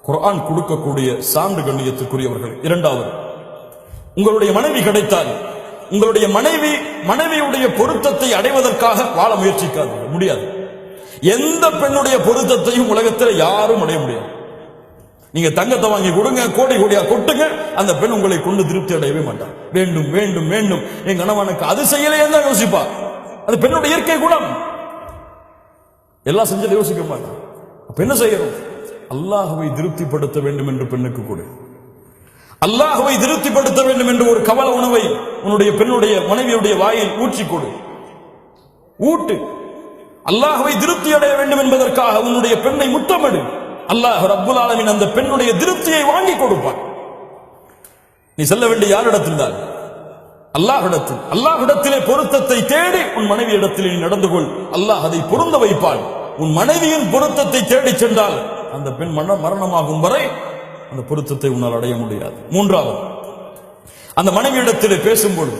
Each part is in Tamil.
குர்ஆன் கொடுக்கக்கூடிய சான்று கண்ணியத்துக்குரியவர்கள். இரண்டாவது, உங்களுடைய மனைவி கிடைத்தால் உங்களுடைய மனைவியுடைய பொருத்தத்தை அடைவதற்காக வாழ முயற்சிக்காது, முடியாது. எந்த பெண்ணுடைய பொருத்தத்தையும் உலகத்தில் யாரும் அடைய முடியாது. நீங்க தங்கத்தை வாங்கி கொடுங்க, கோடி கோடியா கொட்டுங்க, அந்த பெண் உங்களை கொண்டு திருப்தி அடையவே மாட்டார். வேண்டும் வேண்டும் வேண்டும், என் கணவனுக்கு அது செய்யலையே தான் யோசிப்பா. அது பெண்ணுடைய இயற்கை குணம். எல்லாம் செஞ்சதை யோசிக்க மாட்டான். அப்ப என்ன செய்யணும்? அல்லாஹ்வை திருப்திப்படுத்த வேண்டும் என்று பெண்ணுக்கு கொடு. அல்லாஹ்வை திருப்திப்படுத்த வேண்டும் என்று ஒரு கவல உணவை உன்னுடைய பெண்ணுடைய மனைவியுடைய வாயில் ஊற்றி கொடு, ஊட்டு. அல்லாஹ்வை திருப்தி அடைய வேண்டும் என்பதற்காக உன்னுடைய பெண்ணை முத்தமிடு. அல்லாஹ் ரப்புல் ஆலமீன் அந்த பெண்ணுடைய திருப்தியை வாங்கி கொடுப்பான். நீ செல்ல வேண்டிய யாரிடத்தில் தான்? அல்லாஹ்விடத்தில். அல்லாஹ்விடத்திலே பொருத்தத்தை தேடி உன் மனைவி இடத்திலே நீ நடந்து கொள். அல்லாஹ் அதை பொருந்த வைப்பான். உன் மனைவியின் பொருத்தத்தை தேடி சென்றால் அந்த பெண் மரணமாகும் வரை அந்த பொருத்தத்தை உன்னால் அடைய முடியாது. மூன்றாவது, அந்த மனைவியிடத்திலே பேசும்பொழுது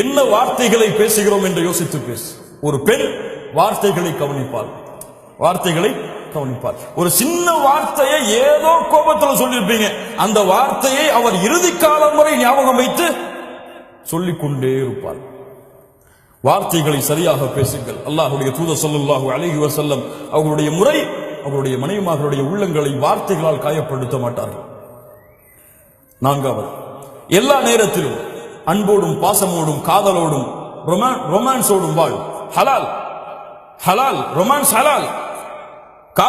என்ன வார்த்தைகளை பேசுகிறோம் என்று யோசித்து பேசு. ஒரு பெண் வார்த்தைகளை கவனிப்பாள், வார்த்தைகளை கவனிப்பார். ஒரு சின்ன வார்த்தையை ஏதோ கோபத்தில் சொல்லியிருப்பீங்க, அந்த வார்த்தையை அவர் இறுதி காலம் வரை ஞாபகம் வைத்து சொல்லிக்கொண்டே இருப்பார். வார்த்தைகளை சரியாக பேசுங்கள். அல்லாஹ்வுடைய தூதர் ஸல்லல்லாஹு அலைஹி வஸல்லம் அவர்களுடைய முறை, அவருடைய மனைவிமார்களுடைய உள்ளங்களை வார்த்தைகளால் காயப்படுத்த மாட்டார்கள். நான்காவது, எல்லா நேரத்திலும் அன்போடும் பாசமோடும் காதலோடும் ரொமான்ஸோடும் வாழ். ஹலால் ஹலால், ரொமான்ஸ் ஹலால்.